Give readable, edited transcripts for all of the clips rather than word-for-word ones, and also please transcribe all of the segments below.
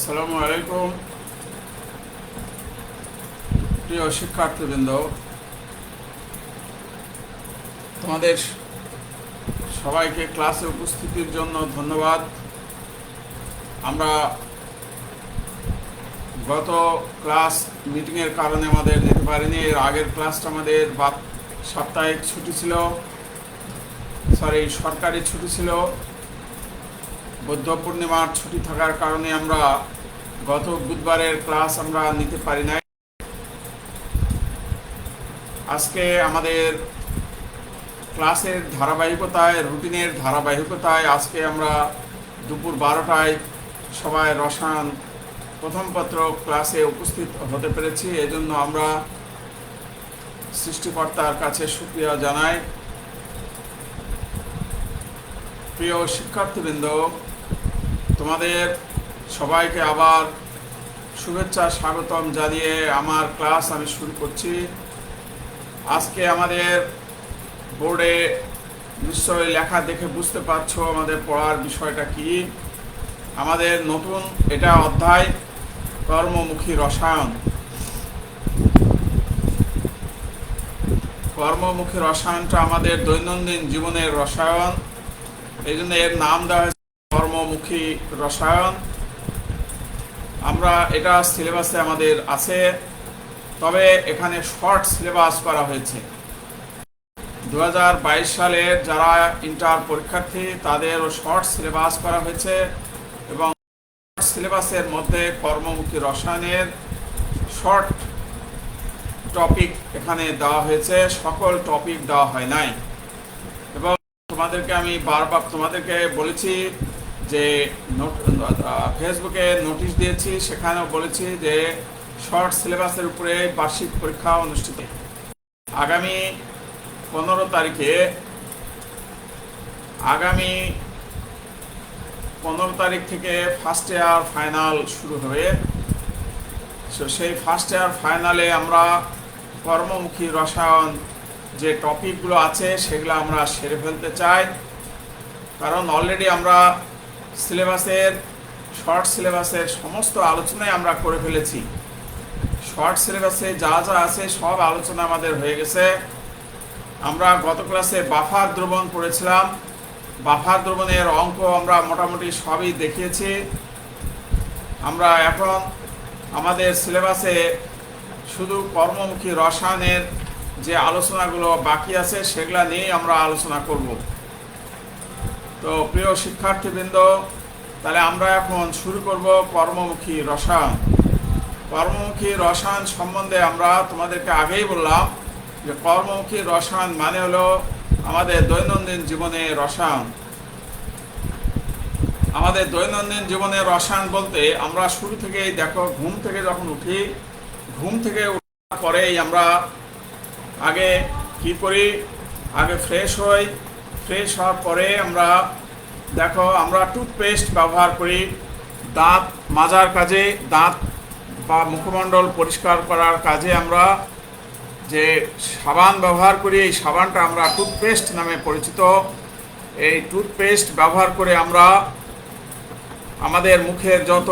আসসালামু আলাইকুম প্রিয় শিক্ষার্থীবৃন্দ, তোমাদের সবাইকে ক্লাসে উপস্থিতির জন্য ধন্যবাদ। আমরা গত ক্লাস মিটিংয়ের কারণে আমাদের নিতে পারিনি। এর আগের ক্লাসটা আমাদের সাপ্তাহিক ছুটি ছিল, সরকারি ছুটি ছিল। বৌদ্ধ পূর্ণিমার ছুটি থাকার কারণে আমরা গত বুধবারের ক্লাস আমরা নিতে পারি নাই। আজকে আমাদের ক্লাসের ধারাবাহিকতায়, রুটিনের ধারাবাহিকতায় আজকে আমরা দুপুর 12টায় সবাই রসায়ন প্রথম পত্র ক্লাসে উপস্থিত হতে পেরেছি। এজন্য আমরা সৃষ্টিকর্তার কাছে শুকরিয়া জানাই। প্রিয় শিক্ষার্থীবৃন্দ, তোমাদের সবাইকে আবার শুভেচ্ছা স্বাগতম জানিয়ে আমার ক্লাস আমি শুরু করছি। আজকে আমাদের বোর্ডে নিশ্চয়ই লেখা দেখে বুঝতে পারছো আমাদের পড়ার বিষয়টা কি। আমাদের নতুন এটা অধ্যায় কর্মমুখী রসায়ন। কর্মমুখী রসায়নটা আমাদের দৈনন্দিন জীবনের রসায়ন, এই জন্য এর নাম দেওয়া হয়েছে কর্মমুখী রসায়ন। আমরা এটা সিলেবাসে আমাদের আছে, তবে এখানে শর্ট সিলেবাস করা হয়েছে। 2022 সালের যারা ইন্টার পরীক্ষার্থী তাদেরও শর্ট সিলেবাস করা হয়েছে এবং সিলেবাসের মধ্যে কর্মমুখী রসায়নের শর্ট টপিক এখানে দেওয়া হয়েছে, সকল টপিক দেওয়া হয় নাই। এবং তোমাদেরকে আমি বারবার তোমাদেরকে বলেছি যে ফেসবুকে নোটিশ দিয়েছি, সেখানেও বলেছি যে শর্ট সিলেবাসের উপরে বার্ষিক পরীক্ষা অনুষ্ঠিত আগামী 15 তারিখ থেকে ফার্স্ট ইয়ার ফাইনাল শুরু হবে। সেই ফার্স্ট ইয়ার ফাইনালে আমরা কর্মমুখী রসায়ন যে টপিকগুলো আছে সেগুলো আমরা সেরে ফেলতে চাই, কারণ অলরেডি আমরা শর্ট সিলেবাসের সমস্ত আলোচনাই আমরা করে ফেলেছি। শর্ট সিলেবাসে যা যা আছে সব আলোচনা আমাদের হয়ে গেছে। আমরা গত ক্লাসে বাফার দ্রবণ পড়েছিলাম, বাফার দ্রবণের অঙ্ক আমরা মোটামুটি সবই দেখিয়েছি। আমরা এখন আমাদের সিলেবাসে শুধু কর্মমুখী রসায়নের যে আলোচনাগুলো বাকি আছে সেগুলা নিয়েই আমরা আলোচনা করব। তো প্রিয় শিক্ষার্থীবৃন্দ, তাহলে আমরা এখন শুরু করব কর্মমুখী রসায়ন। কর্মমুখী রসায়ন সম্বন্ধে আমরা তোমাদেরকে আগেই বললাম যে কর্মমুখী রসায়ন মানে হলো আমাদের দৈনন্দিন জীবনে রসায়ন। আমাদের দৈনন্দিন জীবনে রসায়ন বলতে আমরা শুরু থেকেই দেখো, ঘুম থেকে যখন উঠি, ঘুম থেকে ওঠার পরেই আমরা আগে কি করি, আগে ফ্রেশ হই। ফ্রেশ হওয়ার পরে আমরা দেখো আমরা টুথপেস্ট ব্যবহার করি দাঁত মাজার কাজে, দাঁত বা মুখমণ্ডল পরিষ্কার করার কাজে আমরা যে সাবান ব্যবহার করি, এই সাবানটা আমরা টুথপেস্ট নামে পরিচিত। এই টুথপেস্ট ব্যবহার করে আমরা আমাদের মুখের যত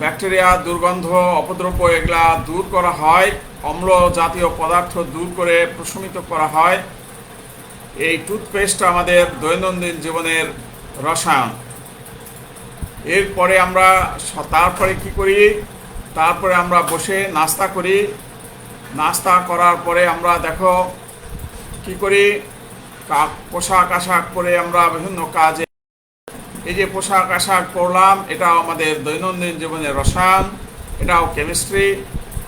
ব্যাকটেরিয়া, দুর্গন্ধ, অপদ্রব্য এগুলা দূর করা হয়, অম্ল জাতীয় পদার্থ দূর করে প্রশমিত করা হয়। এই টুথপেস্টটা আমাদের দৈনন্দিন জীবনের রসায়ন। এরপরে আমরা তারপরে কি করি, তারপরে আমরা বসে নাস্তা করি। নাস্তা করার পরে আমরা দেখো কি করি, পোশাক আশাক পরে আমরা বিভিন্ন কাজে, এই যে পোশাক আশাক পরলাম এটাও আমাদের দৈনন্দিন জীবনের রসায়ন, এটাও কেমিস্ট্রি।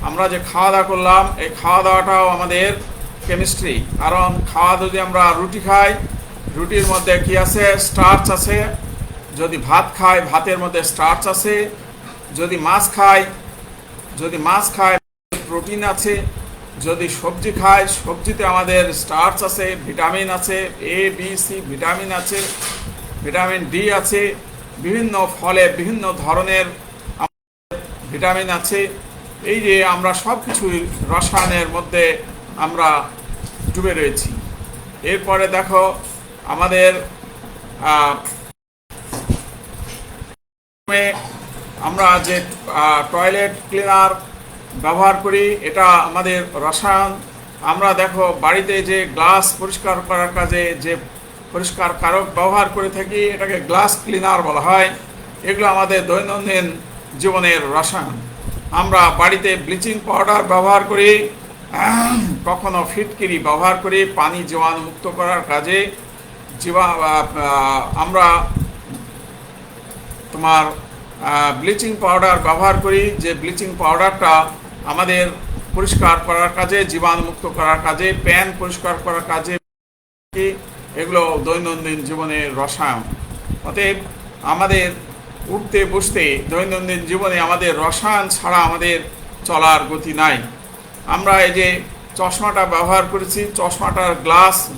আমরা যে খাওয়া দাওয়া করলাম এই খাওয়া দাওয়াটাও আমাদের কেমিস্ট্রি, কারণ যদি আমরা রুটি খাই, রুটির মধ্যে কি আছে, স্টার্চ আছে। যদি ভাত খাই, ভাতের মধ্যে স্টার্চ আছে। যদি মাছ খাই প্রোটিন আছে। যদি সবজি খাই, সবজিতে আমাদের স্টার্চ আছে, ভিটামিন আছে, এ বি সি ভিটামিন আছে, ভিটামিন ডি আছে। বিভিন্ন ফলে বিভিন্ন ধরনের ভিটামিন আছে। এই যে আমরা সব কিছুই রসায়নের মধ্যে আমরা ডুবে রয়েছি। এরপরে দেখো আমাদের আমরা যে টয়লেট ক্লিনার ব্যবহার করি, এটা আমাদের রসায়ন। আমরা দেখো বাড়িতে যে গ্লাস পরিষ্কার করার কাজে যে পরিষ্কার কারক ব্যবহার করে থাকি, এটাকে গ্লাস ক্লিনার বলা হয়। এগুলো আমাদের দৈনন্দিন জীবনের রসায়ন। আমরা বাড়িতে ব্লিচিং পাউডার ব্যবহার করি, কখনো ফিটকিরি ব্যবহার করি পানি জীবাণুমুক্ত করার কাজে। আমরা তোমার ব্লিচিং পাউডার ব্যবহার করি, যে ব্লিচিং পাউডারটা আমাদের পরিষ্কার করার কাজে, জীবাণুমুক্ত করার কাজে, প্যান পরিষ্কার করার কাজে। এগুলো দৈনন্দিন জীবনের রসায়ন। অতএব আমাদের উঠতে বসতে দৈনন্দিন জীবনে আমাদের রসায়ন ছাড়া আমাদের চলার গতি নাই। আমরা এই যে চশমাটা ব্যবহার করেছি, চশমাটার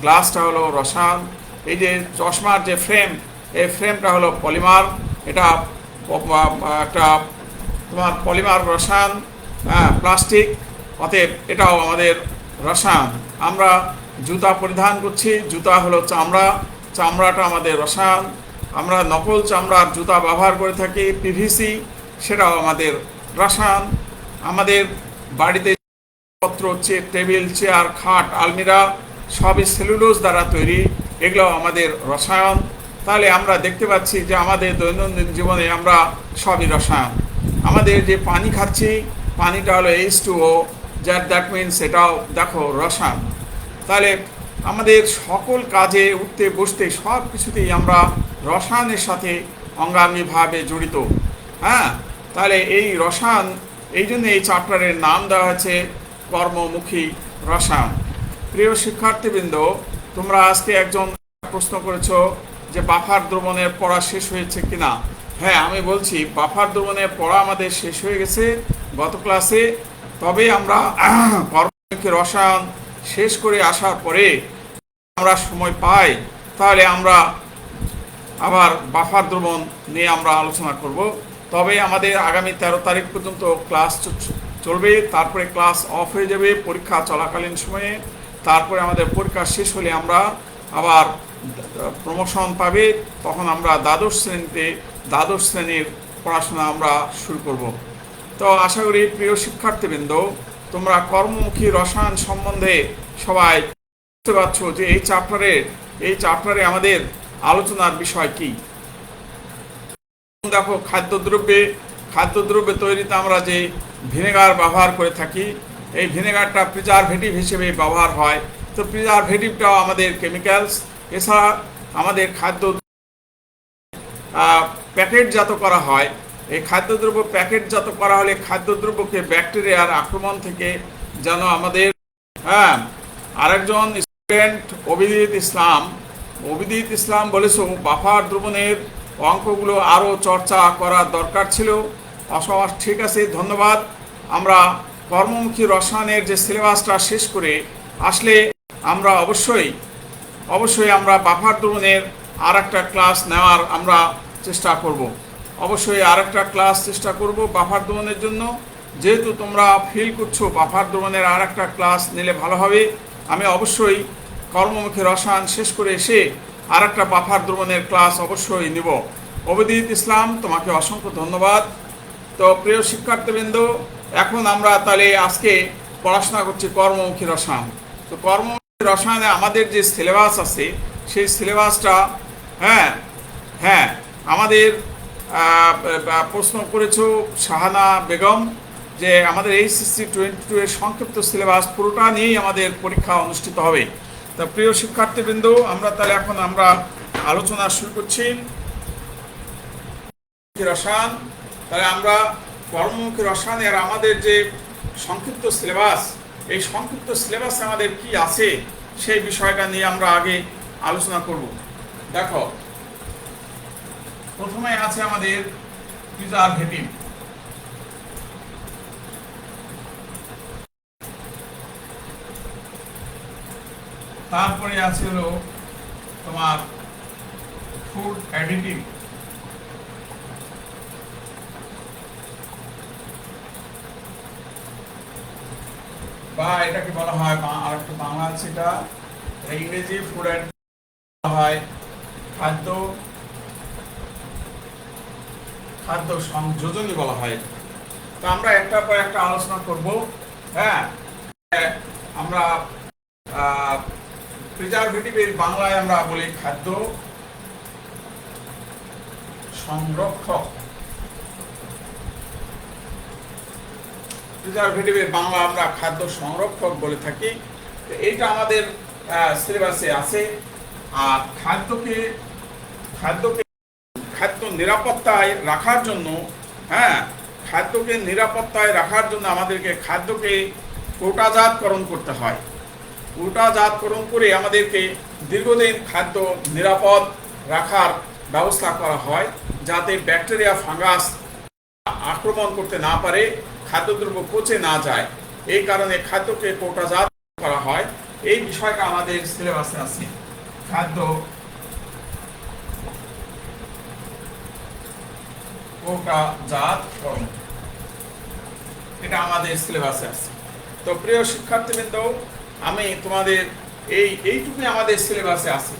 গ্লাসটা হলো রসায়ন। এই যে চশমার যে ফ্রেম, এই ফ্রেমটা হলো পলিমার। এটা একটা তোমার পলিমার রসায়ন, প্লাস্টিক। অতএব এটাও আমাদের রসায়ন। আমরা জুতা পরিধান করছি, জুতা হলো চামড়া, চামড়াটা আমাদের রসায়ন। আমরা নকল চামড়ার জুতা ব্যবহার করে থাকি, পিভিসি, সেটাও আমাদের রসায়ন। আমাদের বাড়িতে পত্র হচ্ছে টেবিল, চেয়ার, খাট, আলমিরা, সবই সেলুলোজ দ্বারা তৈরি, এগুলো আমাদের রসায়ন। তাহলে আমরা দেখতে পাচ্ছি যে আমাদের দৈনন্দিন জীবনে আমরা সবই রসায়ন। আমাদের যে পানি খাচ্ছি, পানিটা হলো H2O, দ্যাট মিনস এটাও দেখো রসায়ন। তাহলে আমাদের সকল কাজে উঠতে বসতে সব কিছুতেই আমরা রসায়নের সাথে অঙ্গাঙ্গিভাবে জড়িত। তাহলে এই রসায়ন, এই জন্য এই চ্যাপ্টারের নাম দেওয়া হয়েছে কর্মমুখী রসায়ন। প্রিয় শিক্ষার্থীবৃন্দ, তোমরা আজকে একজন প্রশ্ন করেছো যে বাফার দ্রবণের পড়া শেষ হয়েছে কিনা। হ্যাঁ, আমি বলছি বাফার দ্রবণের পড়া আমাদের শেষ হয়ে গেছে গত ক্লাসে। তবে আমরা কর্মমুখী রসায়ন শেষ করে আসার পরে আমরা সময় পাই, তাহলে আমরা আবার বাফার দ্রবণ নিয়ে আমরা আলোচনা করব। তবে আমাদের আগামী 13 তারিখ পর্যন্ত ক্লাস চলবে, তারপরে ক্লাস অফ হয়ে যাবে পরীক্ষা চলাকালীন সময়ে। তারপরে আমাদের পরীক্ষা শেষ হলে আমরা আবার প্রমোশন পাবে, তখন আমরা দ্বাদশ শ্রেণীর পড়াশোনা আমরা শুরু করব। তো আশা করি প্রিয় শিক্ষার্থীবৃন্দ, তোমরা কর্মমুখী রসায়ন সম্বন্ধে সবাই বুঝতে পারছো যে এই চ্যাপ্টারে আমাদের আলোচনার বিষয় কি। দেখো, খাদ্যদ্রব্য তৈরিতে আমরা যে ভিনেগার ব্যবহার করে থাকি, এই ভিনেগারটা প্রিজারভেটিভ হিসেবে ব্যবহার হয়। তো প্রিজারভেটিভটাও আমাদের কেমিক্যালস। এছাড়া আমাদের খাদ্য প্যাকেটজাত করা হয়। এই খাদ্যদ্রব্য প্যাকেটজাত করা হলে খাদ্যদ্রব্যকে ব্যাকটেরিয়ার আক্রমণ থেকে যেন আমাদের আরেকজন স্টুডেন্ট অভিজিৎ ইসলাম বলেছ বাফার দ্রবণের অঙ্কগুলো আরও চর্চা করার দরকার ছিল। ঠিক আছে, ধন্যবাদ। আমরা কর্মমুখী রসায়নের যে সিলেবাসটা শেষ করে আসলে আমরা অবশ্যই আমরা বাফার দ্রবণের আর একটা ক্লাস নেওয়ার আমরা চেষ্টা করব। বাফার দ্রবণের জন্য। যেহেতু তোমরা ফিল করছো বাফার দ্রবণের আর একটা ক্লাস নিলে ভালো হবে, আমি অবশ্যই কর্মমুখী রসায়ন শেষ করে এসে আর একটা বাফার দ্রবণের ক্লাস অবশ্যই নিব। অভিজিৎ ইসলাম, তোমাকে অসংখ্য ধন্যবাদ। তো প্রিয় শিক্ষার্থীবৃন্দ, এখন আমরা তাহলে আজকে পড়াশোনা করছি কর্মমুখী রসায়ন। তো কর্মমুখী রসায়নে আমাদের যে সিলেবাস আছে, সেই সিলেবাসটা আমাদের প্রশ্ন করেছো শাহানা বেগম যে আমাদের HSC 22 এর সংক্ষিপ্ত সিলেবাস পুরোটা নিয়েই আমাদের পরীক্ষা অনুষ্ঠিত হবে। তা প্রিয় শিক্ষার্থীবৃন্দ, আমরা তাহলে এখন আলোচনা শুরু করছি রসায়ন। তাহলে আমরা কর্মমুখী রসায়নের আমাদের যে সংক্ষিপ্ত সিলেবাস, এই সংক্ষিপ্ত সিলেবাসে আমাদের কি আছে সেই বিষয়টা নিয়ে আমরা আগে আলোচনা করব। দেখো, প্রথমে আছে আমাদের প্রিজারভেটিভ। তারপরে আছে হলো তোমার ফুড অ্যাডিটিভ। বা এটাকে বলা হয় আরেকটা বাংলা আছে, এটা ইংরেজি ফুড অ্যাডিটিভ বলা হয় খাদ্য, খাদ্য দ্রব্য। তারপরে আছে হলো তোমার টেক্সচার। টেক্সচার মানে হলো রং। তারপরে আছে হলো কালার। কালার মানে হলো রং। তারপরে আছে হলো টেক্সচার। টেক্সচার মানে হলো রং। তারপরে আছে হলো কালার। কালার মানে হলো রং। তারপরে আছে হলো খাদ্য সংযোজনই বলা হয়। তো আমরা একটার পর একটা আলোচনা করব। হ্যাঁ, আমরা প্রিজারভেটিভের বাংলায় আমরা বলি খাদ্য সংরক্ষক। প্রিজারভেটিভের বাংলা আমরা খাদ্য সংরক্ষক বলে থাকি। এইটা আমাদের সিলেবাসে আছে। আর খাদ্যকে খাদ্য নিরাপত্তায় রাখার জন্য, হ্যাঁ, খাদ্যকে নিরাপত্তায় রাখার জন্য আমাদেরকে খাদ্যকে কোটাজাতকরণ করতে হয়। কোটাজাতকরণ করে আমাদেরকে দীর্ঘদিন খাদ্য নিরাপদ রাখার ব্যবস্থা করা হয়, যাতে ব্যাকটেরিয়া ফাঙ্গাস আক্রমণ করতে না পারে, খাদ্যদ্রব্য পচে না যায়। এই কারণে খাদ্যকে কোটাজাত করা হয়। এই বিষয়টা আমাদের সিলেবাসে আছে, খাদ্য কোটাজাতকরণ, এটা আমাদের সিলেবাসে আছে। তো প্রিয় শিক্ষার্থীবৃন্দ, আমি তোমাদের এইটুকুই আমাদের সিলেবাসে আছে।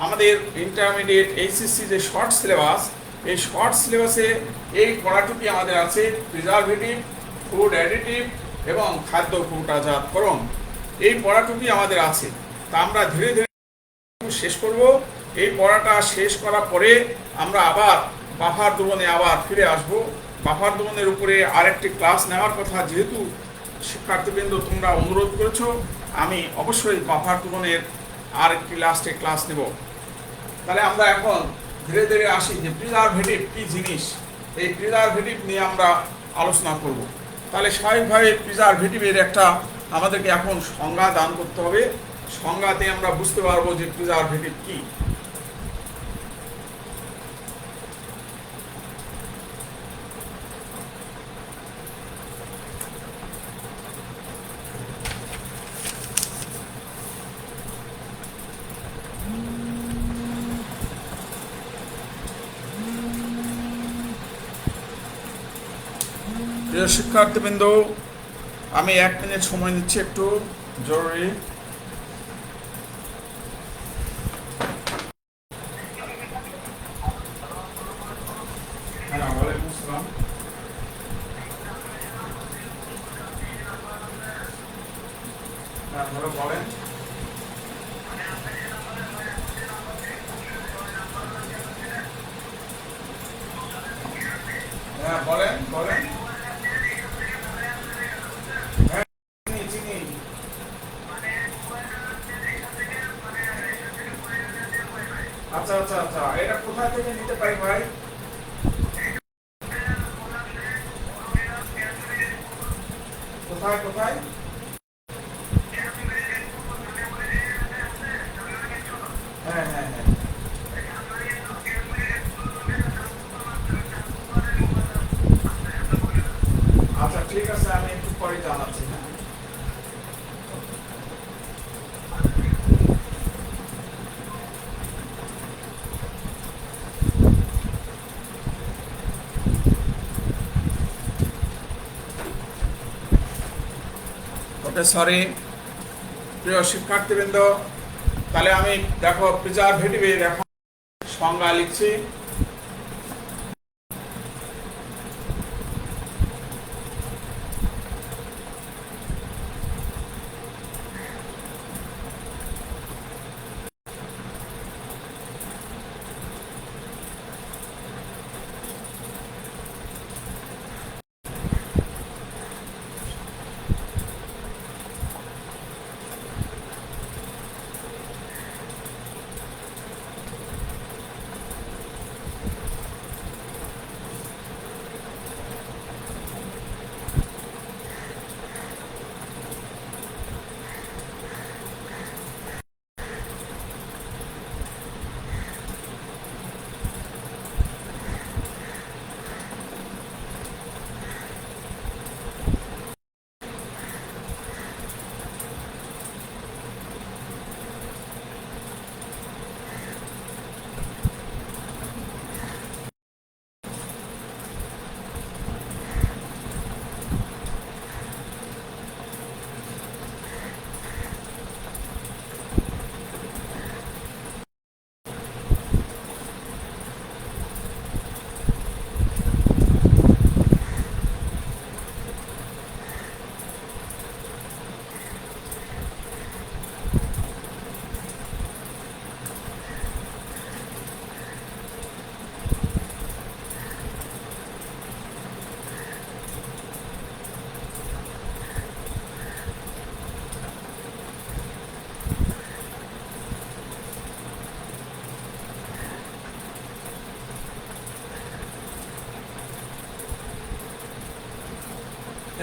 আমাদের ইন্টারমিডিয়েট এইচএসসি যে শর্ট সিলেবাস, এই শর্ট সিলেবাসে এই পড়াটুকু আমাদের আছে, প্রিজারভেটিভ, ফুড অ্যাডিটিভ এবং খাদ্য কোটাজাতকরণ। এই পড়াটুকুই আমাদের আছে। তা আমরা ধীরে ধীরে শেষ করব। এই পড়াটা শেষ করার পরে আমরা আবার বাফার দোলনে আবার ফিরে আসব। বাফার দোলনের উপরে আরেকটি ক্লাস নেওয়ার কথা যেহেতু শিক্ষার্থীবৃন্দ তোমরা অনুরোধ করেছো, আমি অবশ্যই বাফার দোলনের আরেকটি লাস্টে ক্লাস নেব। তাহলে আমরা এখন ধীরে ধীরে আসি যে প্রিজারভেটিভ কি জিনিস। এই প্রিজারভেটিভ নিয়ে আমরা আলোচনা করব। তাহলে স্বাভাবিকভাবে প্রিজারভেটিভের একটা আমাদেরকে এখন সংজ্ঞা দান করতে হবে। সংজ্ঞাতে আমরা বুঝতে পারবো যে প্রিজারভেটিভ কি। প্রিয় শিক্ষার্থীবৃন্দ, আমি 1 মিনিট সময় নিচ্ছি, একটু জরুরি। ওয়ালাইকুম আসসালাম। বলেন। হ্যাঁ, বলেন বলেন। আচ্ছা আচ্ছা আচ্ছা, এটা কোথায় থেকে নিতে পারি ভাই? কোথায় কোথায়? হ্যাঁ হ্যাঁ হ্যাঁ, আচ্ছা ঠিক আছে, আমি একটু পরে জানাচ্ছি। হ্যাঁ, ওকে, সরি। প্রিয় শিক্ষার্থীবৃন্দ, তাহলে আমি দেখো প্রিজারভেটিভের এখন সংজ্ঞা লিখছি।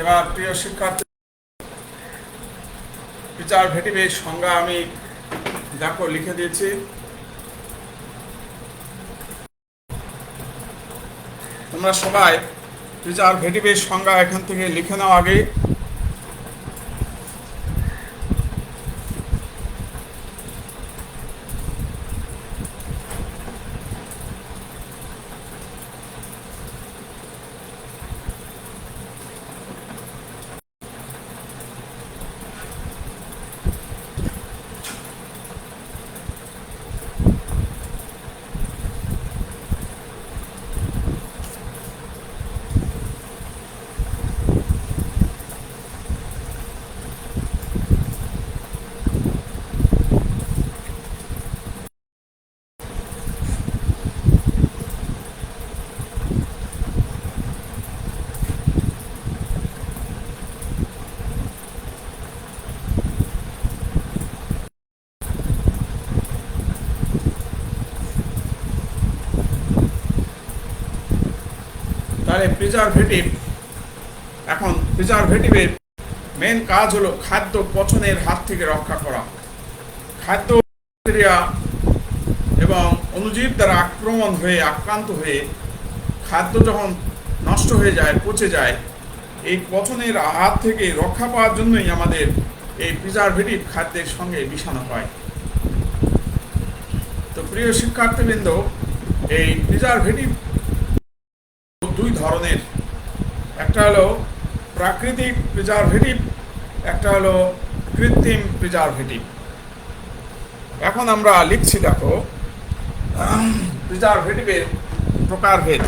এবার প্রিয় শিক্ষার্থী, প্রিজারভেটিভের সংজ্ঞা আমি দেখো লিখে দিয়েছি। তোমরা সবাই প্রিজারভেটিভের সংজ্ঞা এখান থেকে লিখে নাও আগে। তাহলে প্রিজারভেটিভের মেন কাজ হলো খাদ্য পচনের হাত থেকে রক্ষা করা। খাদ্য ব্যাকটেরিয়া এবং অণুজীব দ্বারা আক্রান্ত হয়ে খাদ্য যখন নষ্ট হয়ে যায়, পচে যায়, এই পচনের হাত থেকে রক্ষা পাওয়ার জন্যই আমাদের এই প্রিজারভেটিভ খাদ্যের সঙ্গে মিশানো হয়। তো প্রিয় শিক্ষার্থীবৃন্দ, এই প্রিজারভেটিভ দুই ধরনের, একটা হলো প্রাকৃতিক প্রিজারভেটিভ, একটা হলো কৃত্রিম প্রিজারভেটিভ। এখন আমরা লিখছি, দেখো প্রিজারভেটিভের প্রকারভেদ।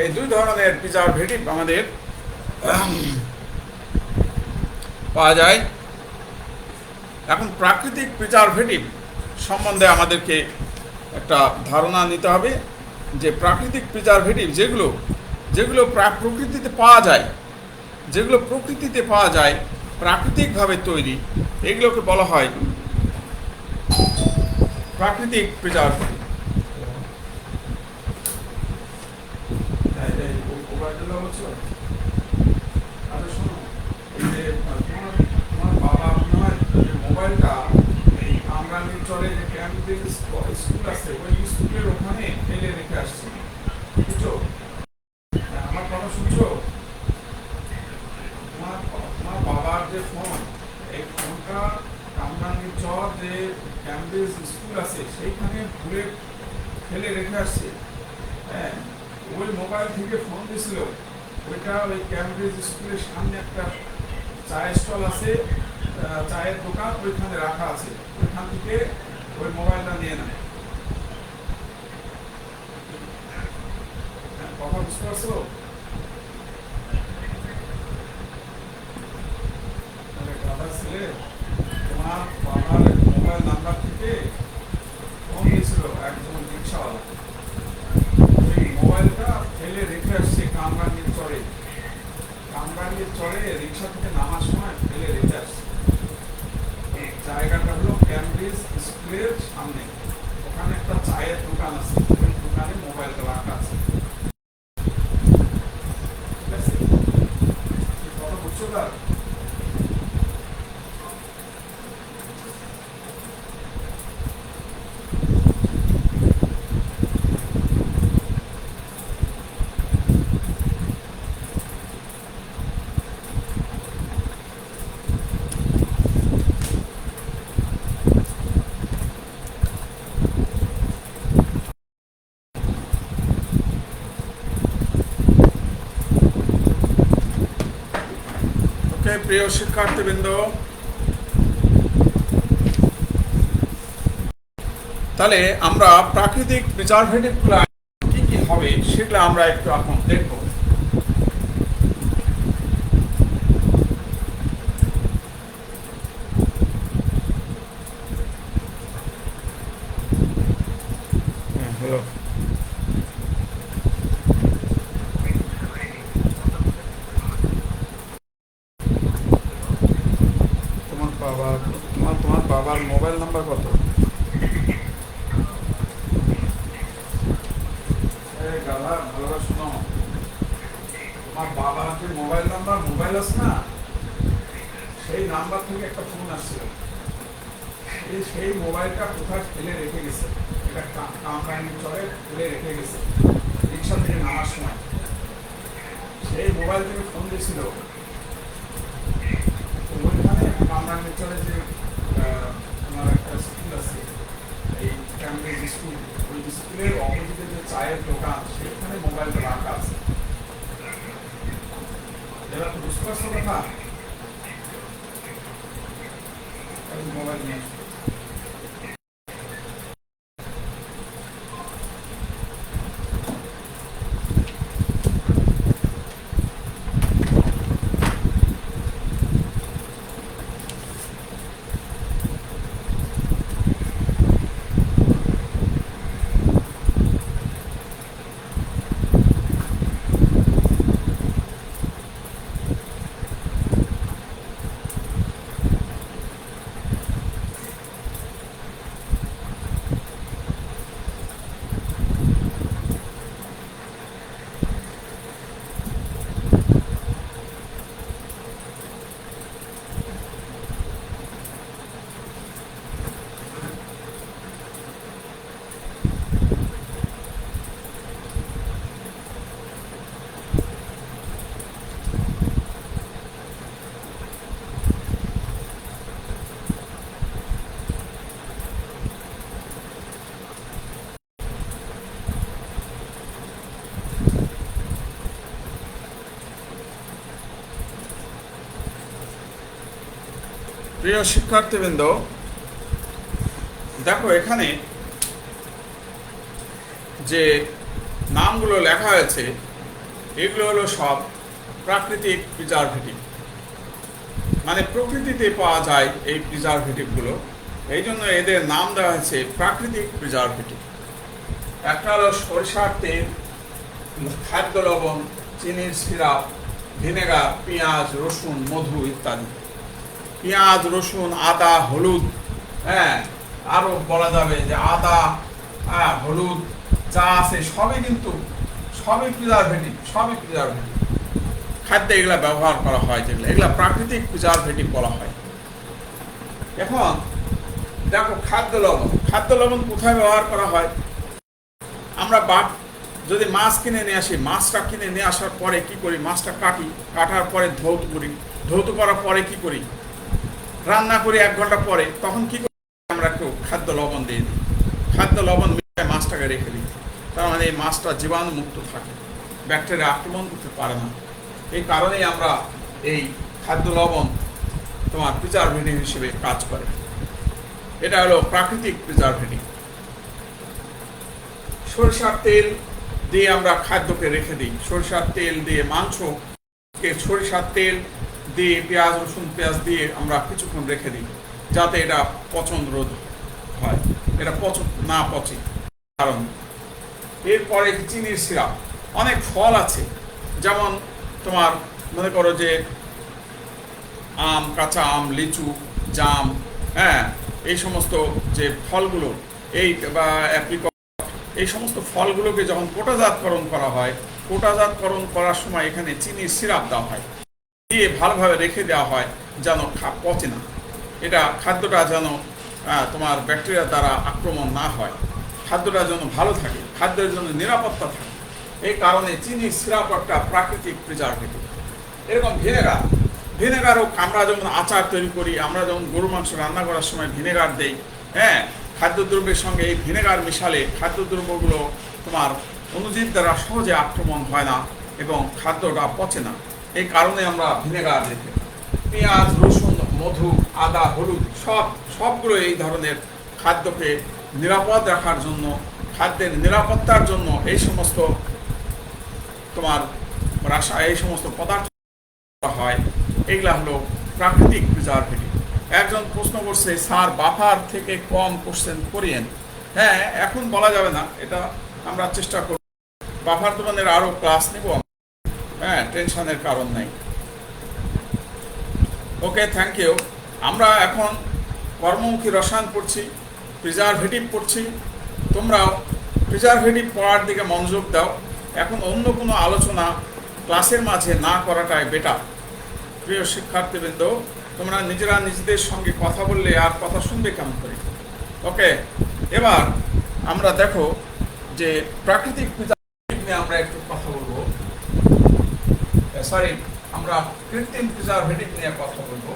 এই দুই ধরনের প্রিজারভেটিভ আমাদের পাওয়া যায়। এখন প্রাকৃতিক প্রিজারভেটিভ সম্বন্ধে আমাদেরকে একটা ধারণা নিতে হবে যে প্রাকৃতিক প্রিজারভেটিভ যেগুলো প্রকৃতিতে পাওয়া যায়, প্রাকৃতিকভাবে তৈরি, এগুলোকে বলা হয় প্রাকৃতিক প্রিজারভেটিভ। মোবাইলটা এই আমরানির চরে যে ক্যাম্ব্রিজ স্কুল আছে, ওই স্কুলের ওখানে ফেলে রেখে আসছি, বুঝছো? আমার কথা শুনছো? তোমার বাবার যে ফোন, এই ফোনটা আমরানির চর যে ক্যাম্ব্রিজ স্কুল আছে সেইখানে ভুলে ফেলে রেখে আসছে। হ্যাঁ, ওই মোবাইল থেকে ফোন দিছিল, ওইটা ওই ক্যাম্ব্রিজ স্কুলের সামনে একটা চায়ের স্টল আছে, চায়ের দোকান, ওইখানে রাখা আছে, ওইখান থেকে ওই মোবাইলটা নিয়ে নেয়। কথা বুঝতে পারছো? ছেলে তোমার বাবার মোবাইল নাম্বার থেকে ফোন দিয়েছিল একজন রিক্সাওয়ালা, ওই মোবাইলটা ফেলে রেখে আসছে কামরাঙ্গীর চরে রিক্সা থেকে নামার সময় ফেলে রেখে আসছে। জায়গাটা হলো ক্যামব্রিজ স্কুলের সামনে, ওখানে একটা চায়ের দোকান আছে, ওই দোকানে মোবাইলটা রাখা আছে। ঠিক আছে, কথা বুঝছো? তার প্রিয় শিক্ষার্থীবৃন্দ, তাহলে আমরা প্রাকৃতিক প্রিজারভেটিভ কি কি হবে সেটা আমরা একটু এখন দেখব। হ্যালো, তোমার বাবার মোবাইল নাম্বার কত? ভালোভাবে শোনো, তোমার বাবার যে মোবাইল আছে না, সেই নাম্বার থেকে একটা ফোন আসছিল। সেই মোবাইলটা কোথায় ফেলে রেখে গেছে, এটা কামরাঙ্গি চলে ফেলে রেখে গেছে রিক্সা থেকে নামার সময়। সেই মোবাইল থেকে ফোন দিয়েছিল ওইখানে কামরাঙ্গি চলে যে তোমার একটা স্কুল আছে, এই ক্যামব্রিজ স্কুল, ওই স্কুলের অপোজিটে যে চায়ের দোকান সেখানে মোবাইলটা রাখা আছে। এরা তো বুঝতে পারছো কথা, মোবাইল নিয়ে প্রিয় শিক্ষার্থীবৃন্দ, দেখো এখানে যে নামগুলো লেখা হয়েছে এগুলো হলো সব প্রাকৃতিক প্রিজারভেটিভ, মানে প্রকৃতিতে পাওয়া যায় এই প্রিজারভেটিভগুলো, এই জন্য এদের নাম দেওয়া হয়েছে প্রাকৃতিক প্রিজারভেটিভ। একটা হলো সরিষার তেল, খাদ্য লবণ, চিনির সিরাপ, ভিনেগার, পেঁয়াজ, রসুন, মধু ইত্যাদি। পেঁয়াজ, রসুন, আদা, হলুদ, হ্যাঁ, আরও বলা যাবে যে আদা, হলুদ যা আছে সবই কিন্তু সবই প্রিজারভেটিভ। খাদ্যে এগুলা ব্যবহার করা হয়, যেগুলো এগুলা প্রাকৃতিক প্রিজারভেটিভ বলা হয়। এখন দেখো খাদ্য লবণ কোথায় ব্যবহার করা হয়? আমরা যদি মাছ কিনে নিয়ে আসি, মাছটা কিনে নিয়ে আসার পরে কি করি? মাছটা কাটার পরে ধৌত করার পরে কি করি? রান্না করি 1 ঘন্টা পরে, তখন কি করি? আমরা একটু খাদ্য লবণ দিয়ে দিই, খাদ্য লবণ মিশিয়ে মাছটাকে রেখে দিই। তার মানে এই মাছটা জীবাণু মুক্ত থাকে, ব্যাকটেরিয়া আক্রমণ করতে পারে না। এই কারণেই আমরা এই খাদ্য লবণ তোমার প্রিজারভেটিভ হিসেবে কাজ করে। এটা হলো প্রাকৃতিক প্রিজারভেটিভ। সরিষার তেল দিয়ে আমরা খাদ্যকে রেখে দিই, সরিষার তেল দিয়ে মাংসকে সরিষার তেল দিয়ে পেঁয়াজ, রসুন, পেঁয়াজ দিয়ে আমরা কিছুক্ষণ রেখে দিই, যাতে এটা পচন রোধ হয়, এটা না পচে। কারণ এরপরে চিনির সিরাপ, অনেক ফল আছে, যেমন তোমার মনে করো যে আম, কাঁচা আম, লিচু, জাম, হ্যাঁ, এই সমস্ত যে ফলগুলো, এই বা অ্যাপ্রিকট, এই সমস্ত ফলগুলোকে যখন কোটাজাতকরণ করা হয়, কোটাজাতকরণ করার সময় এখানে চিনির সিরাপ দেওয়া হয়, দিয়ে ভালোভাবে রেখে দেওয়া হয় যেন পচে না, এটা খাদ্যটা যেন তোমার ব্যাকটেরিয়া দ্বারা আক্রমণ না হয়, খাদ্যটা যেন ভালো থাকে, খাদ্যের জন্য নিরাপত্তা থাকে। এই কারণে চিনির সিরাপ একটা প্রাকৃতিক প্রিজারভেটিভ। এরকম ভিনেগারও আমরা যেমন আচার তৈরি করি, আমরা যেমন গরু মাংস রান্না করার সময় ভিনেগার দেই, হ্যাঁ, খাদ্যদ্রব্যের সঙ্গে এই ভিনেগার মিশালে খাদ্যদ্রব্যগুলো তোমার অণুজীব দ্বারা সহজে আক্রমণ হয় না এবং খাদ্যটা পচে না। এই কারণে আমরা ভিনেগার রেখে, পেঁয়াজ, রসুন, মধু, আদা, হলুদ সবগুলো এই ধরনের খাদ্যকে নিরাপদ রাখার জন্য, খাদ্যের নিরাপত্তার জন্য এই সমস্ত তোমার এই সমস্ত পদার্থ হয়। এগুলা হলো প্রাকৃতিক প্রিজারভেটিভ। একজন প্রশ্ন করছে, স্যার বাফার থেকে কম কোশ্চেন করিয়েন। হ্যাঁ, এখন বলা যাবে না, এটা আমরা চেষ্টা করব। বাফার দোকানের আরও ক্লাস নেব, হ্যাঁ, টেনশনের কারণ নেই। ওকে, থ্যাংক ইউ। আমরা এখন কর্মমুখী রসায়ন পড়ছি, প্রিজারভেটিভ পড়ছি। তোমরাও প্রিজারভেটিভ পড়ার দিকে মনোযোগ দাও। এখন অন্য কোনো আলোচনা ক্লাসের মাঝে না করাটাই বেটার। প্রিয় শিক্ষার্থীবৃন্দ, তোমরা নিজেরা নিজেদের সঙ্গে কথা বললে আর কথা শুনবে কেমন করে? ওকে, এবার আমরা দেখো যে প্রাকৃতিক প্রিজারভেটিভ নিয়ে আমরা একটু কথা বলবো। আমরা কৃত্রিম প্রিজারভেটিভ নিয়ে কথা বলবো।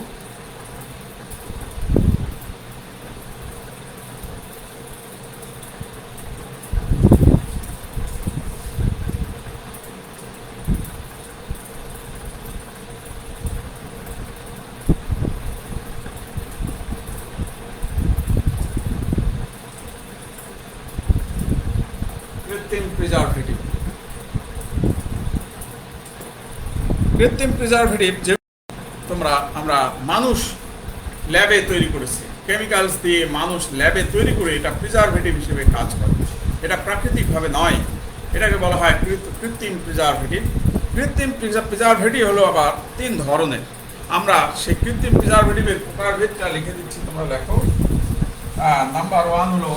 কৃত্রিম প্রিজারভেটিভ যে আমরা মানুষ ল্যাবে তৈরি করেছি, কেমিক্যালস দিয়ে মানুষ ল্যাবে তৈরি করে এটা প্রিজারভেটিভ হিসেবে কাজ করে। এটা প্রাকৃতিকভাবে নয়, এটাকে বলা হয় কৃত্রিম প্রিজারভেটিভ। কৃত্রিম প্রিজারভেটিভ হলো আবার 3 ধরনের। আমরা সেই কৃত্রিম প্রিজারভেটিভের প্রকারভেদটা লিখে দিচ্ছি, তোমরা লেখো। নাম্বার 1 হলো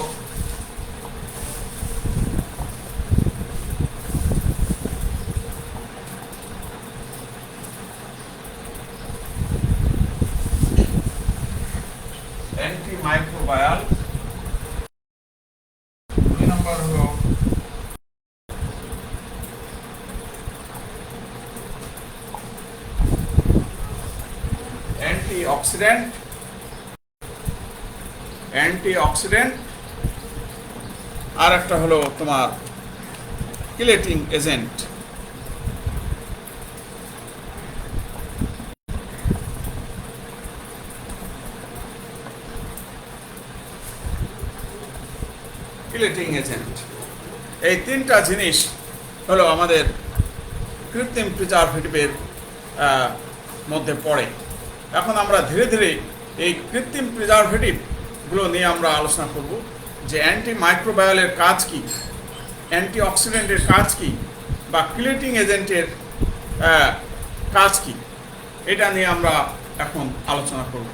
অ্যান্টিমাইক্রোবায়াল, 2 নম্বর হলো অ্যান্টিঅক্সিডেন্ট, আর একটা হলো তোমার কিলেটিং এজেন্ট। কিলেটিং এজেন্ট, এই 3টা জিনিস হলো আমাদের কৃত্রিম প্রিজারভেটিভের মধ্যে পড়ে। এখন আমরা ধীরে ধীরে এই কৃত্রিম প্রিজারভেটিভগুলো নিয়ে আমরা আলোচনা করব, যে অ্যান্টিমাইক্রোবায়ালের কাজ কি, অ্যান্টিঅক্সিডেন্টের কাজ কি, বা কিলেটিং এজেন্টের কাজ কি, এটা নিয়ে আমরা এখন আলোচনা করব।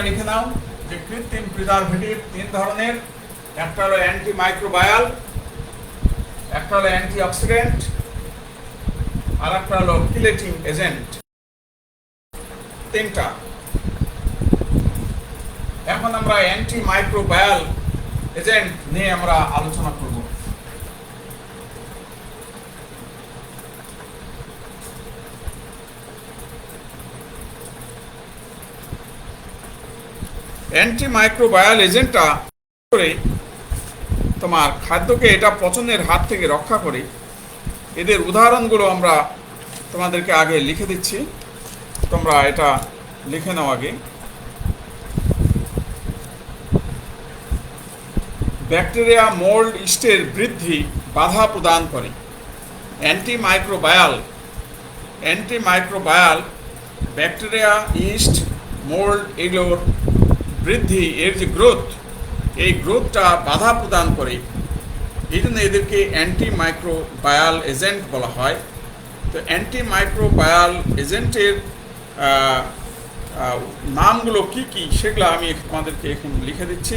লিখে নাও যে কৃত্রিম প্রিজারভেটিভ 3 ধরনের। একটা হলো অ্যান্টিমাইক্রোবায়াল, একটা হলো অ্যান্টিঅক্সিডেন্ট, আর একটা হলো কিলেটিং এজেন্ট। 3টা। এখন আমরা অ্যান্টিমাইক্রোবায়াল এজেন্ট নিয়ে আমরা আলোচনা করব। অ্যান্টিমাইক্রোবায়াল এজেন্টটা করে তোমার খাদ্যকে এটা পচনের হাত থেকে রক্ষা করে। এদের উদাহরণগুলো আমরা তোমাদেরকে আগে লিখে দিচ্ছি, তোমরা এটা লিখে নাও আগে। ব্যাকটেরিয়া, মোল্ড, ইস্টের বৃদ্ধি বাধা প্রদান করে। অ্যান্টিমাইক্রোবায়াল ব্যাকটেরিয়া, ইস্ট, মোল্ড এগুলোর বৃদ্ধি, এর যে গ্রোথ, এই গ্রোথটা বাধা প্রদান করে। এই জন্য এদেরকে অ্যান্টিমাইক্রোবায়াল এজেন্ট বলা হয়। তো অ্যান্টিমাইক্রোবায়াল এজেন্টের নামগুলো কি কি সেগুলো আমি তোমাদেরকে এখন লিখে দিচ্ছি।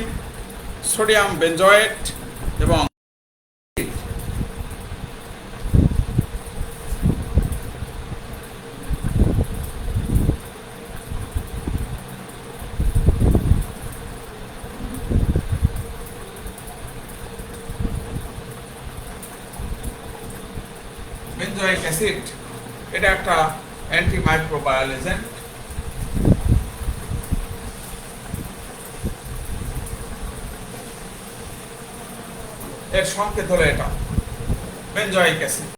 সোডিয়াম বেনজয়েট এবং বেনজয়েক অ্যাসিড, এটা একটা অ্যান্টিমাইক্রোবায়াল এজেন্ট। এর সংকেত হলো এটা বেনজয়েক অ্যাসিড।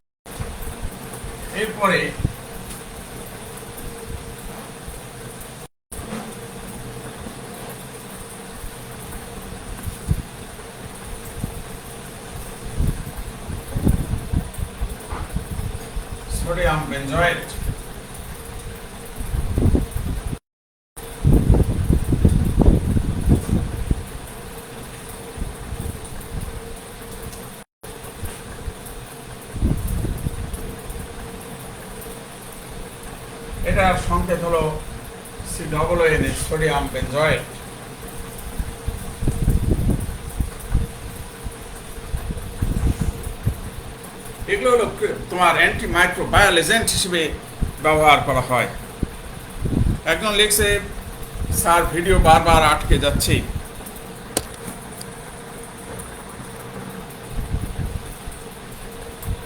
এরপরে সোডিয়াম বেনজয়েট, এটার সংকেত হলো COONH, সোডিয়াম বেনজয়েট। এগুলো হলো তোমার অ্যান্টিমাইক্রোবায়াল এজেন্ট হিসেবে ব্যবহার করা হয়। একজন লিখছে স্যার ভিডিও বারবার আটকে যাচ্ছে।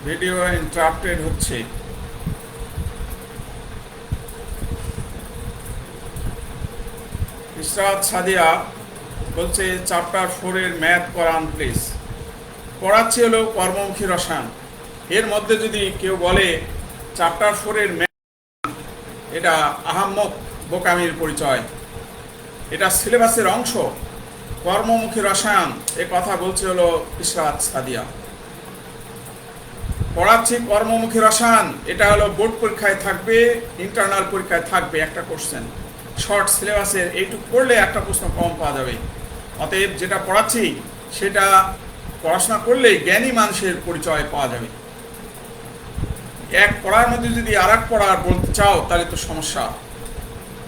ভিডিও ইন্টারাপ্টেড হচ্ছে। ইসরাত সাদিয়া বলছে চ্যাপ্টার 4 এর ম্যাথ পড়ান প্লিজ। পড়াচ্ছি হলো কর্মমুখী রসায়ন। এর মধ্যে যদি কেউ বলে চ্যাপ্টার 4 এর ম্যাথ, এটা আহাম্মক বোকামির পরিচয়। এটা সিলেবাসের অংশ। কর্মমুখী রসায়ন এ কথা বলছে হলো ইসরাত সাদিয়া। পড়াচ্ছি কর্মমুখী রসায়ন, এটা হলো বোর্ড পরীক্ষায় থাকবে, ইন্টারনাল পরীক্ষায় থাকবে একটা কোশ্চেন। শর্ট সিলেবাসের এইটুকু পড়লে একটা প্রশ্ন কম পাওয়া যাবে। অতএব যেটা পড়াচ্ছি সেটা পড়াশোনা করলেই জ্ঞানী মানুষের পরিচয় পাওয়া যাবে। এক পড়ার মধ্যে যদি আর এক পড়ার বলতে চাও তাহলে তো সমস্যা।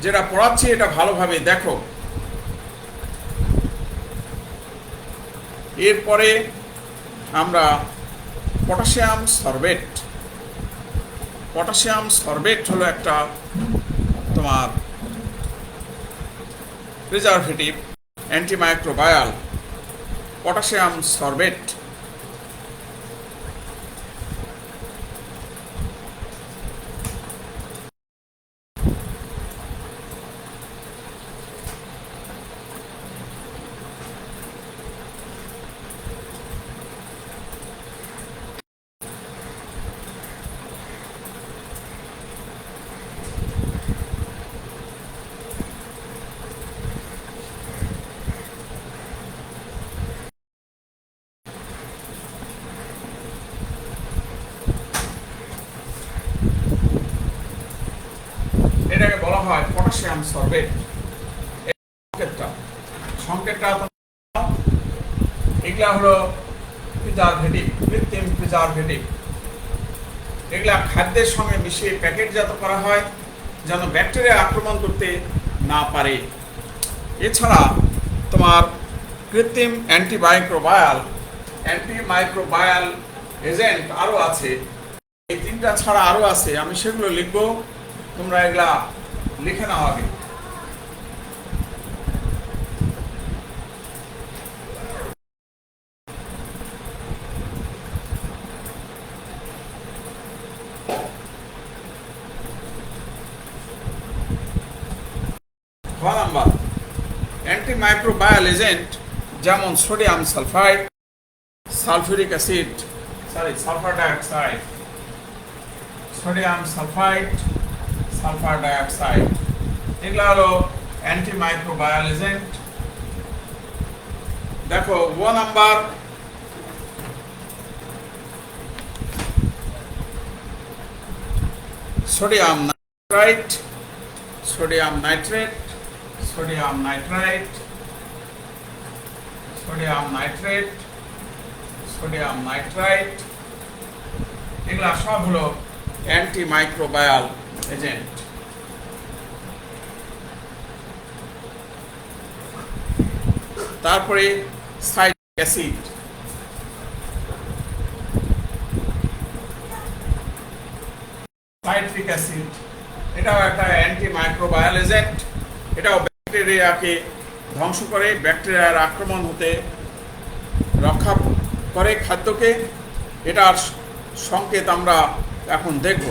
যেটা পড়াচ্ছি এটা ভালোভাবে দেখো। এরপরে আমরা পটাশিয়াম সরবেট। পটাশিয়াম সরবেট হলো একটা তোমার প্রিজারভেটিভ অ্যান্টিমাইক্রোবায়াল। পটাশিয়াম সরবেট এটাকে বলা হয় পটাশিয়াম সরবেট। সংকেতটা এগুলা হলো প্রিজারভেটিভ, কৃত্রিম প্রিজারভেটিভ। এগুলা খাদ্যের সঙ্গে মিশিয়ে প্যাকেটজাত করা হয় যেন ব্যাকটেরিয়া আক্রমণ করতে না পারে। এছাড়া তোমার কৃত্রিম অ্যান্টিমাইক্রোবায়াল এজেন্ট আরও আছে। এই তিনটা ছাড়া আরও আছে, আমি সেগুলো লিখবো, তোমরা এগুলা লিখে নাও আগে। নাম্বার অ্যান্টিমাইক্রোবায়াল এজেন্ট যেমন sodium sulphide, sulphuric acid, sulphur dioxide, sodium sulphide, sulphur dioxide, এগুলো হলো অ্যান্টিমাইক্রোবায়াল এজেন্ট। দেখো 1 number sodium nitrite, sodium nitrate, sodium nitrite, sodium nitrate, sodium nitrite, এগুলা সব হলো অ্যান্টিমাইক্রোবায়াল এজেন্ট। তারপরে সাইট্রিক অ্যাসিড, সাইট্রিক অ্যাসিড এটাও একটা অ্যান্টিমাইক্রোবায়াল এজেন্ট। এটাও ব্যাকটেরিয়াকে ধ্বংস করে, ব্যাকটেরিয়ার আক্রমণ হতে রক্ষা করে খাদ্যকে। এটার সংকেত আমরা এখন দেখব।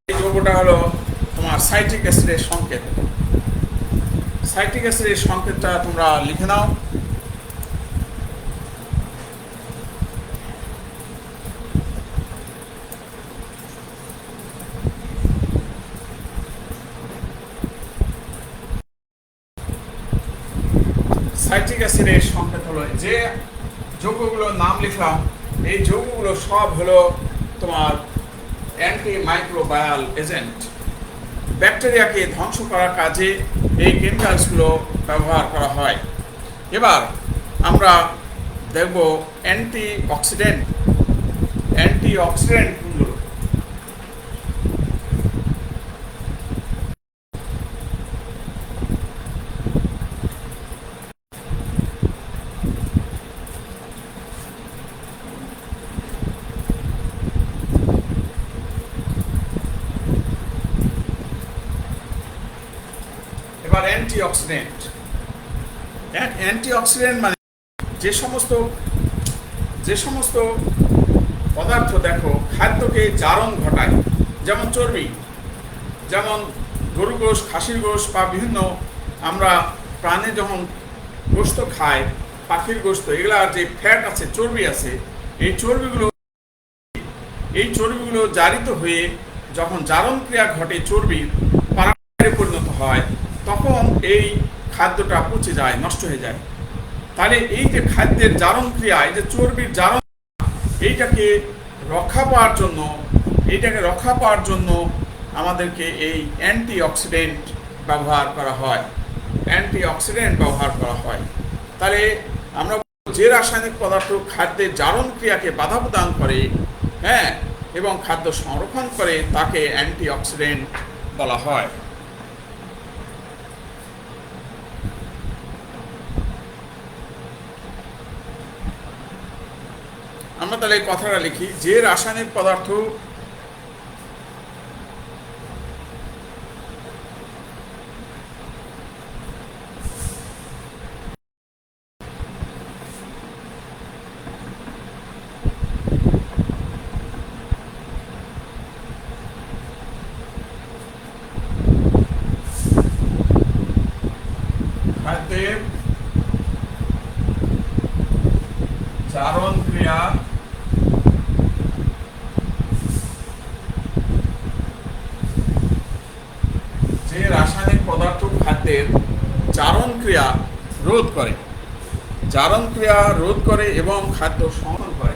এই যৌগটা হলো তোমার সাইট্রিক অ্যাসিডের সংকেত। সাইট্রিক অ্যাসিডের সংকেতটা তোমরা লিখে নাও। সাইট্রিক অ্যাসিডের সংকেত হলো, যে যৌগগুলোর নাম লিখলাম এই যৌগগুলো সব হলো তোমার অ্যান্টি মাইক্রোবায়াল এজেন্ট। ব্যাকটেরিয়াকে ধ্বংস করার কাজে এই কেমিক্যালসগুলো ব্যবহার করা হয়। এবার আমরা দেখব অ্যান্টি অক্সিডেন্টগুলো। এবার অ্যান্টিঅক্সিডেন্ট মানে যে সমস্ত পদার্থ দেখো খাদ্যকে জারণ ঘটায়, যেমন চর্বি, যেমন গরু গোশ, খাসির গোশ বা বিভিন্ন আমরা প্রাণী যখন গোশত খায়, পাখির গোশত, এগুলার যে ফ্যাট আছে, চর্বি আছে, এই চর্বিগুলো জারিত হয়ে যখন জারণ ক্রিয়া ঘটে, চর্বির পারায় পরিণত হয়, তখন এই খাদ্যটা পচে যায়, নষ্ট হয়ে যায়। তাহলে এই যে খাদ্যের জারণ ক্রিয়া, এই যে চর্বির জারণ, এইটাকে রক্ষা পাওয়ার জন্য আমাদেরকে এই অ্যান্টিঅক্সিডেন্ট ব্যবহার করা হয়। তাহলে আমরা যে রাসায়নিক পদার্থ খাদ্যের জারণ ক্রিয়াকে বাধা প্রদান করে, হ্যাঁ, এবং খাদ্য সংরক্ষণ করে, তাকে অ্যান্টিঅক্সিডেন্ট বলা হয়। আমরা তাহলে এই কথাটা লিখি, যে রাসায়নিক পদার্থ খাদ্যের জারণ ক্রিয়া খাদ্যের জারণ ক্রিয়া রোধ করে এবং খাদ্য সংরক্ষণ করে।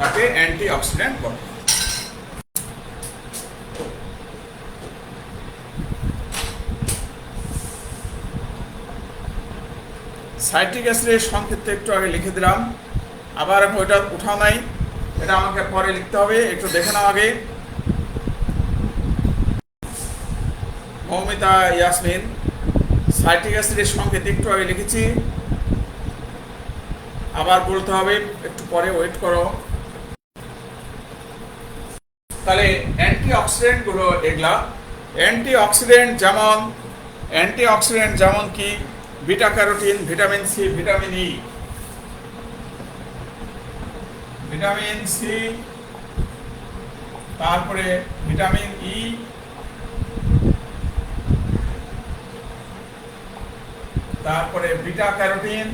তাকে অ্যান্টিঅক্সিডেন্ট বলে। সাইট্রিক অ্যাসিডের সংক্ষেপে একটু আগে লিখে দিলাম, আবার এখন ওইটা উঠাও নাই, এটা আমাকে পরে লিখতে হবে, একটু দেখে নাও আগে। মৌমিতা ইয়াসমিন, সাইট্রিক অ্যাসিডের সংকেত একটু আগে লিখেছি, আবার বলতে হবে, একটু পরে ওয়েট করো। তাহলে অ্যান্টিঅক্সিডেন্টগুলো এগুলা, অ্যান্টিঅক্সিডেন্ট যেমন কি beta carotene, vitamin C, vitamin C, তারপরে ভিটামিন ই, তারপরে বিটা ক্যারোটিন,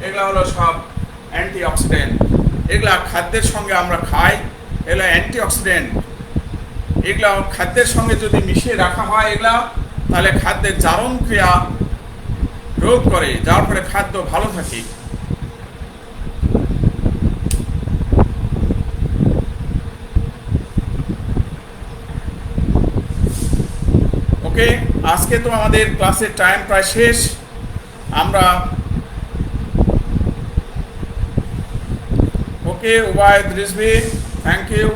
এগুলা হলো সব অ্যান্টিঅক্সিডেন্ট। এগুলা খাদ্যের সঙ্গে আমরা খাই, এগুলা অ্যান্টিঅক্সিডেন্ট। এগুলা খাদ্যের সঙ্গে যদি মিশিয়ে রাখা হয়, এগুলা তাহলে খাদ্যের জারণ ক্রিয়া রোধ করে, যার ফলে খাদ্য ভালো থাকে। ওকে, আজকে তো আমাদের ক্লাসের টাইম প্রায় শেষ। আমরা ওকে, উবায়দ রিজভী, থ্যাংক ইউ।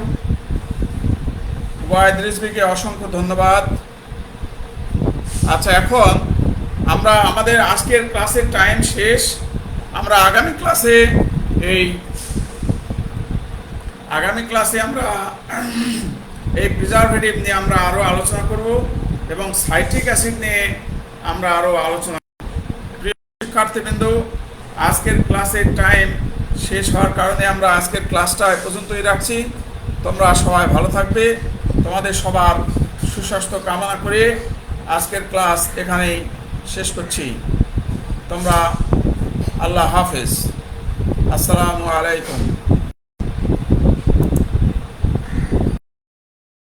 উবায়দ রিজভীকে অসংখ্য ধন্যবাদ। আচ্ছা, এখন আমরা আমাদের আজকের ক্লাসের টাইম শেষ। আমরা আগামী ক্লাসে আমরা এই প্রিজারভেটিভ নিয়ে আমরা আরও আলোচনা করব এবং সাইট্রিক অ্যাসিড নিয়ে আমরা আরও আলোচনা। প্রিয় শিক্ষার্থীবৃন্দ, আজকের ক্লাসের টাইম শেষ হওয়ার কারণে আমরা আজকের ক্লাসটা এ পর্যন্তই রাখছি। তোমরা সবাই ভালো থাকবে। তোমাদের সবার সুস্বাস্থ্য কামনা করে আজকের ক্লাস এখানেই শেষ করছি। তোমরা আল্লাহ হাফেজ, আসসালামু আলাইকুম।